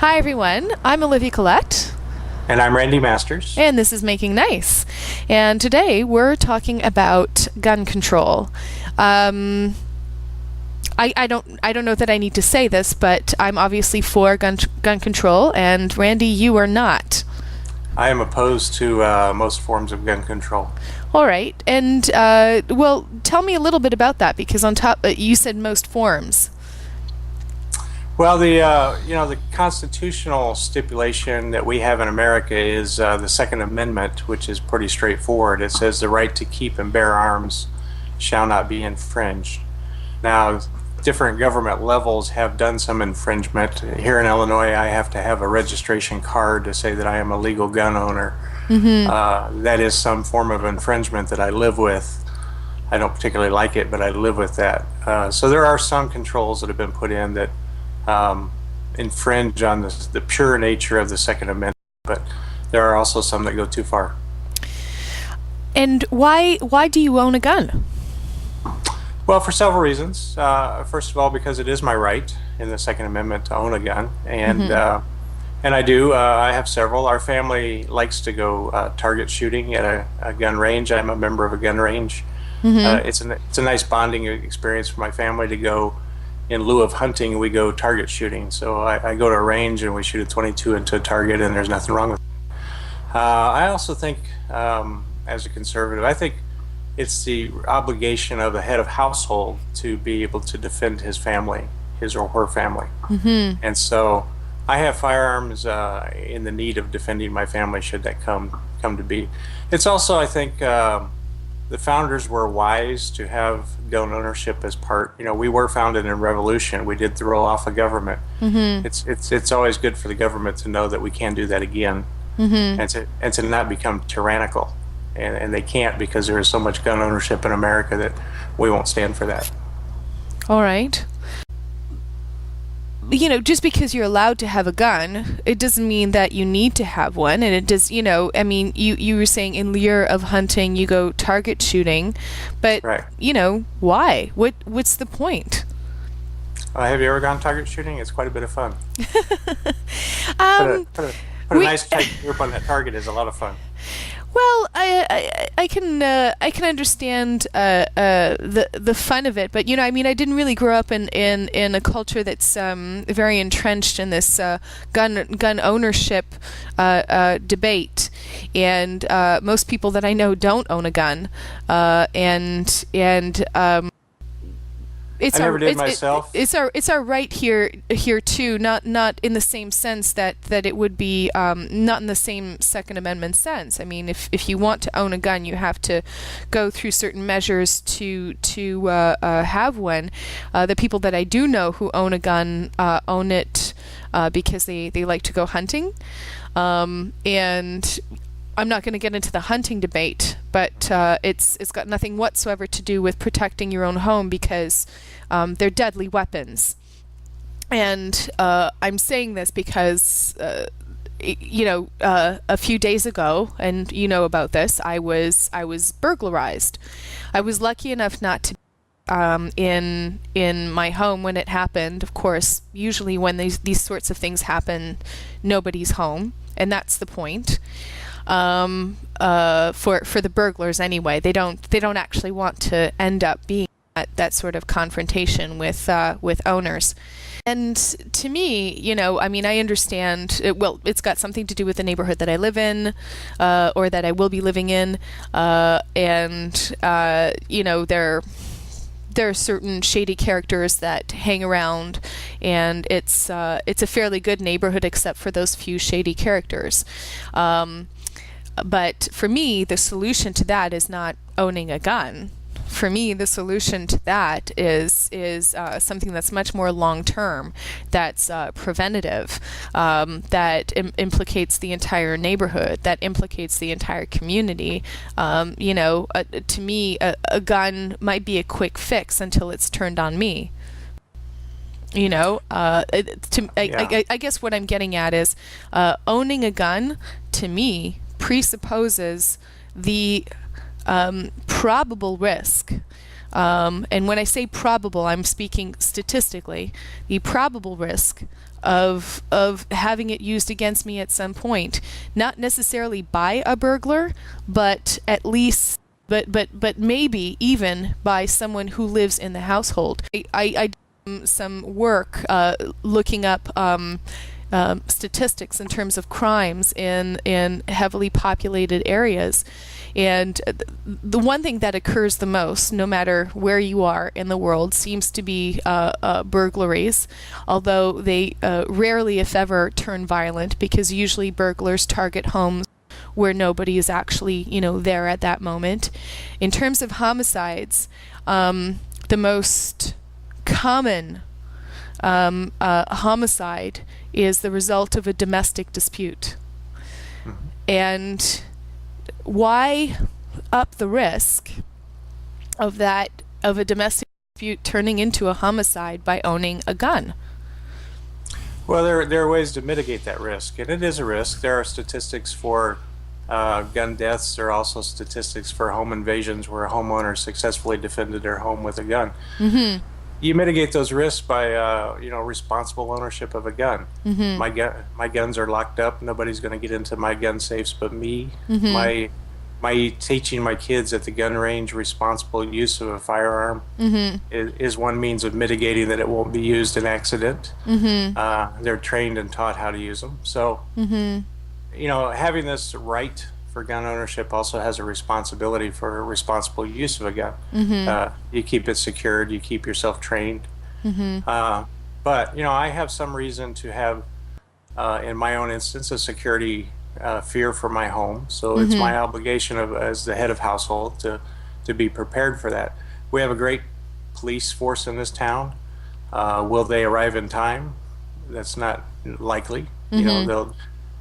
Hi, everyone. I'm Olivia Collette. And I'm Randy Masters. And this is Making Nice. And today we're talking about gun control. I don't know that I need to say this, but I'm obviously for gun control, and Randy, you are not. I am opposed to most forms of gun control. All right, and well, tell me a little bit about that, because on top, you said most forms. Well, the constitutional stipulation that we have in America is the Second Amendment, which is pretty straightforward. It says the right to keep and bear arms shall not be infringed. Now, different government levels have done some infringement. Here in Illinois, I have to have a registration card to say that I am a legal gun owner. Mm-hmm. That is some form of infringement that I live with. I don't particularly like it, but I live with that. So there are some controls that have been put in that infringe on the pure nature of the Second Amendment, but there are also some that go too far. And why do you own a gun? Well, for several reasons. First of all, because it is my right in the Second Amendment to own a gun, and and I do. I have several. Our family likes to go target shooting at a gun range. I'm a member of a gun range. It's a nice bonding experience for my family to go. In lieu of hunting, we go target shooting. So I go to a range and we shoot a 22 into a target, and there's nothing wrong with it. I also think, as a conservative, I think it's the obligation of the head of household to be able to defend his family, his or her family. And so I have firearms in the need of defending my family should that come to be. It's also, I think, the founders were wise to have gun ownership as part. We were founded in revolution. We did throw off a government. It's always good for the government to know that we can do that again, and to not become tyrannical. And they can't, because there is so much gun ownership in America that we won't stand for that. All right. Just because you're allowed to have a gun, it doesn't mean that you need to have one. And it does, I mean, you were saying in lieu of hunting, you go target shooting, but, right. Why? What's the point? Have you ever gone target shooting? It's quite a bit of fun. Put a nice tight group on that target is a lot of fun. Well, I can understand the fun of it, but I mean, I didn't really grow up in a culture that's very entrenched in this gun ownership debate, and most people that I know don't own a gun, and I never did myself. It's our right here too, not in the same sense that it would be not in the same Second Amendment sense. I mean, if you want to own a gun, you have to go through certain measures to have one. The people that I do know who own a gun own it because they like to go hunting, and I'm not going to get into the hunting debate, but it's got nothing whatsoever to do with protecting your own home, because they're deadly weapons. And I'm saying this because, a few days ago, and you know about this, I was burglarized. I was lucky enough not to in my home when it happened. Of course, usually when these sorts of things happen, nobody's home, and that's the point. For the burglars anyway, they don't actually want to end up being that sort of confrontation with owners. And to me, I mean, I understand. It's got something to do with the neighborhood that I live in, or that I will be living in, and there are certain shady characters that hang around, and it's a fairly good neighborhood except for those few shady characters. But for me, the solution to that is not owning a gun. For me, the solution to that is something that's much more long-term, that's preventative, that implicates the entire neighborhood, that implicates the entire community. To me, a gun might be a quick fix until it's turned on me. I guess what I'm getting at is owning a gun, to me, presupposes the probable risk. And when I say probable, I'm speaking statistically, the probable risk of having it used against me at some point, not necessarily by a burglar, but at least but maybe even by someone who lives in the household. I did some work looking up statistics in terms of crimes in heavily populated areas. And the one thing that occurs the most, no matter where you are in the world, seems to be burglaries, although they rarely, if ever, turn violent, because usually burglars target homes where nobody is actually, there at that moment. In terms of homicides, the most common homicide is the result of a domestic dispute. Mm-hmm. And why up the risk of a domestic dispute turning into a homicide by owning a gun? Well, there are ways to mitigate that risk, and it is a risk. There are statistics for gun deaths. There are also statistics for home invasions where a homeowner successfully defended their home with a gun. Mm-hmm. You mitigate those risks by responsible ownership of a gun. Mm-hmm. My guns are locked up. Nobody's going to get into my gun safes but me. Mm-hmm. My teaching my kids at the gun range responsible use of a firearm mm-hmm. is one means of mitigating that it won't be used in accident. Mm-hmm. They're trained and taught how to use them. So, mm-hmm. Having this right for gun ownership also has a responsibility for responsible use of a gun. Mm-hmm. You keep it secured, you keep yourself trained. Mm-hmm. But I have some reason to have, in my own instance, a security fear for my home. So mm-hmm. it's my obligation as the head of household to be prepared for that. We have a great police force in this town. Will they arrive in time? That's not likely. Mm-hmm.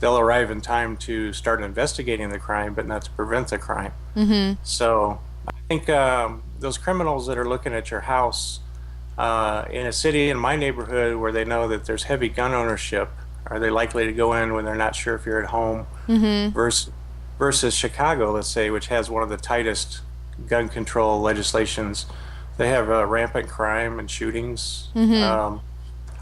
They'll arrive in time to start investigating the crime, but not to prevent the crime. Mm-hmm. So I think those criminals that are looking at your house in a city in my neighborhood where they know that there's heavy gun ownership, are they likely to go in when they're not sure if you're at home? Mm-hmm. versus Chicago, let's say, which has one of the tightest gun control legislations. They have rampant crime and shootings. Mm-hmm.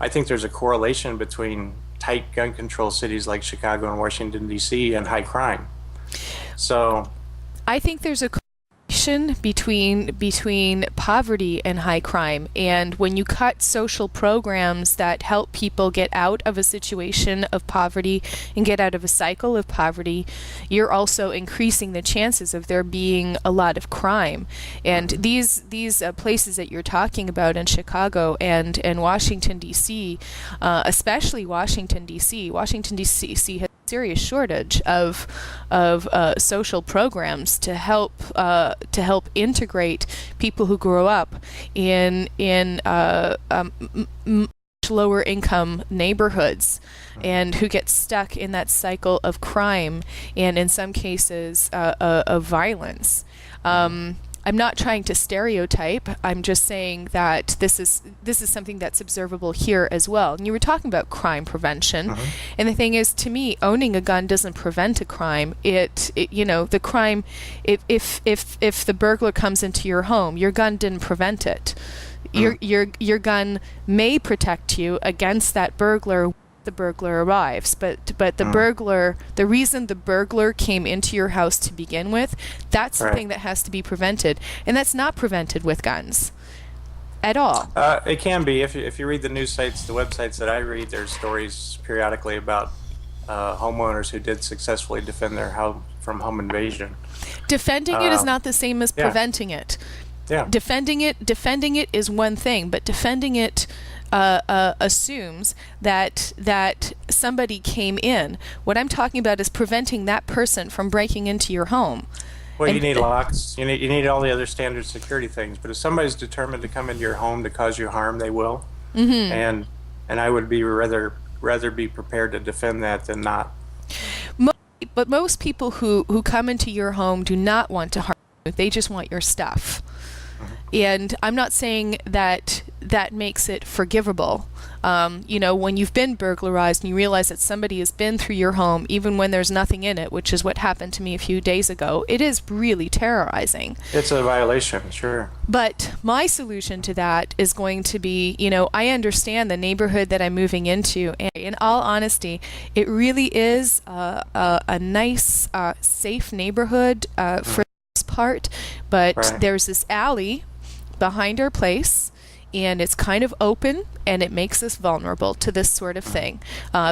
I think there's a correlation between tight gun control cities like Chicago and Washington, D.C. and high crime. So I think there's a correlation between poverty and high crime. And when you cut social programs that help people get out of a situation of poverty and get out of a cycle of poverty, you're also increasing the chances of there being a lot of crime. And these places that you're talking about in Chicago and Washington, D.C., especially Washington, D.C., has a serious shortage of social programs to help integrate people who grow up in much lower income neighborhoods and who get stuck in that cycle of crime and in some cases of violence. I'm not trying to stereotype. I'm just saying that this is something that's observable here as well. And you were talking about crime prevention, and the thing is, to me, owning a gun doesn't prevent a crime. The crime, if the burglar comes into your home, your gun didn't prevent it. Your gun may protect you against that burglar. The burglar arrives, but the reason the burglar came into your house to begin with, that's the thing that has to be prevented, and that's not prevented with guns at all. It can be if you read the news sites, the websites that I read. There's stories periodically about homeowners who did successfully defend their house from home invasion. Defending it is not the same as preventing it. Yeah. Defending it is one thing, but defending it assumes that somebody came in. What I'm talking about is preventing that person from breaking into your home. Well, you need locks. You need all the other standard security things. But if somebody's determined to come into your home to cause you harm, they will. Mm-hmm. And I would be rather be prepared to defend that than not. But most people who come into your home do not want to harm you. They just want your stuff. And I'm not saying that that makes it forgivable. When you've been burglarized and you realize that somebody has been through your home, even when there's nothing in it, which is what happened to me a few days ago, it is really terrorizing. It's a violation, sure. But my solution to that is going to be, I understand the neighborhood that I'm moving into. And in all honesty, it really is a nice, safe neighborhood for the most part. But Right. there's this alley behind our place, and it's kind of open, and it makes us vulnerable to this sort of thing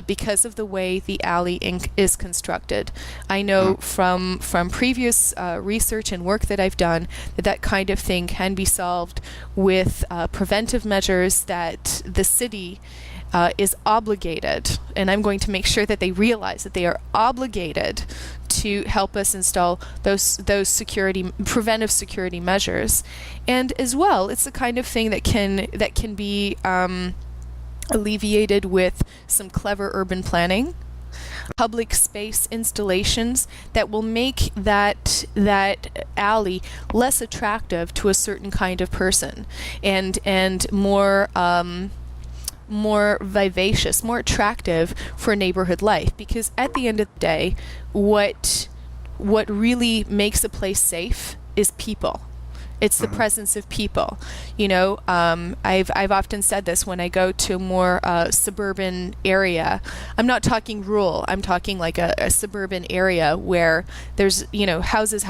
because of the way the alley is constructed. I know from previous research and work that I've done that kind of thing can be solved with preventive measures that the city is obligated, and I'm going to make sure that they realize that they are obligated to help us install those preventive security measures. And as well, it's the kind of thing that can be alleviated with some clever urban planning, public space installations that will make that alley less attractive to a certain kind of person, and more vivacious, more attractive for neighborhood life. Because at the end of the day, what really makes a place safe is people. It's the presence of people. I've often said this when I go to a more suburban area. I'm not talking rural. I'm talking like a suburban area where there's houses,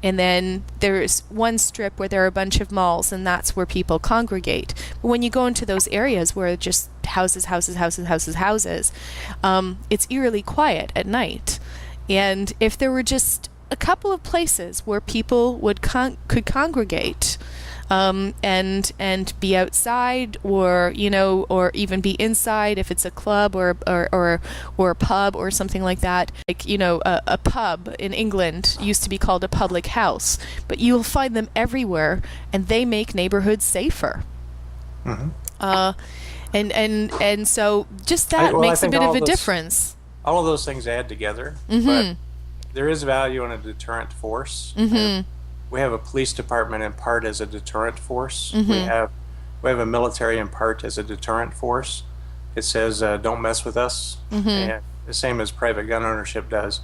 and then there's one strip where there are a bunch of malls, and that's where people congregate. But when you go into those areas where it's just houses, it's eerily quiet at night. And if there were just a couple of places where people could congregate and be outside, or even be inside if it's a club or a pub or something like that. Like a pub in England used to be called a public house, but you'll find them everywhere, and they make neighborhoods safer. And so just that makes a bit of a difference. All of those things add together, but there is value in a deterrent force. We have a police department in part as a deterrent force. We have a military in part as a deterrent force. It says, don't mess with us. And the same as private gun ownership does.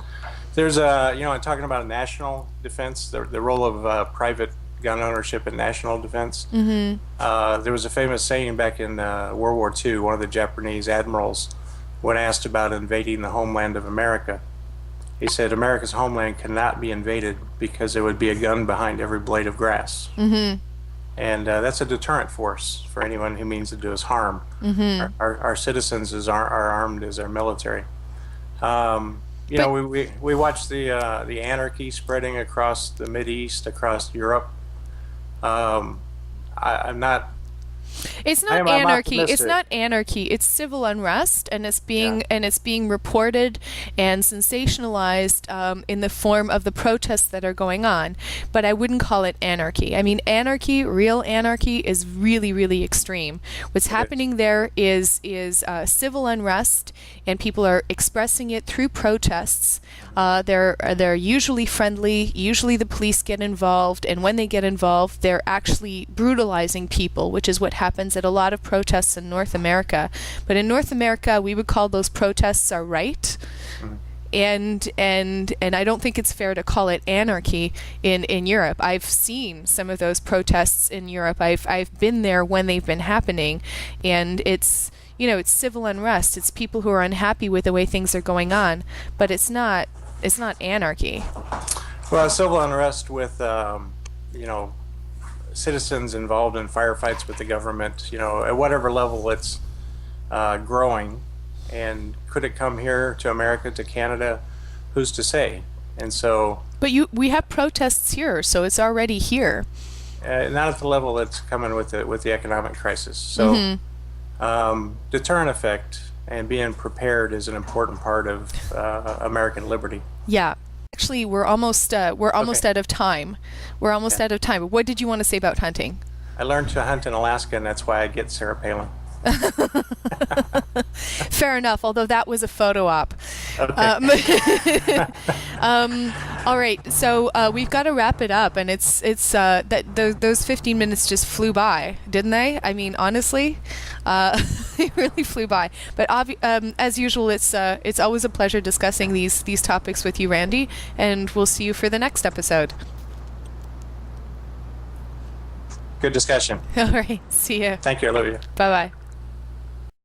There's talking about national defense, the role of private gun ownership in national defense. There was a famous saying back in World War II, one of the Japanese admirals, when asked about invading the homeland of America, he said, America's homeland cannot be invaded because there would be a gun behind every blade of grass. And that's a deterrent force for anyone who means to do us harm. Our citizens are armed as our military. We watch the anarchy spreading across the Mideast, across Europe. I'm not. It's not anarchy. It's not anarchy. It's civil unrest, and it's being reported and sensationalized in the form of the protests that are going on. But I wouldn't call it anarchy. I mean, real anarchy, is really, really extreme. What's happening there is civil unrest, and people are expressing it through protests. They're usually friendly. Usually, the police get involved, and when they get involved, they're actually brutalizing people, which is what happens at a lot of protests in North America. But in North America, we would call those protests our right. And I don't think it's fair to call it anarchy in Europe. I've seen some of those protests in Europe. I've been there when they've been happening, and it's civil unrest. It's people who are unhappy with the way things are going on, but it's not anarchy. Well, civil unrest with citizens involved in firefights with the government, at whatever level it's growing. And could it come here to America, to Canada? Who's to say? And so. But we have protests here, so it's already here. Not at the level it's coming with the economic crisis. So deterrent effect and being prepared is an important part of American liberty. Yeah. Actually, we're almost out of time. We're almost out of time. But what did you want to say about hunting? I learned to hunt in Alaska, and that's why I get Sarah Palin. Fair enough, although that was a photo op. Okay. All right, so we've got to wrap it up, and it's those 15 minutes just flew by, didn't they? I mean, honestly, it really flew by. But as usual, it's always a pleasure discussing these topics with you, Randy, and we'll see you for the next episode. Good discussion. All right, see you. Thank you, Olivia. Bye bye.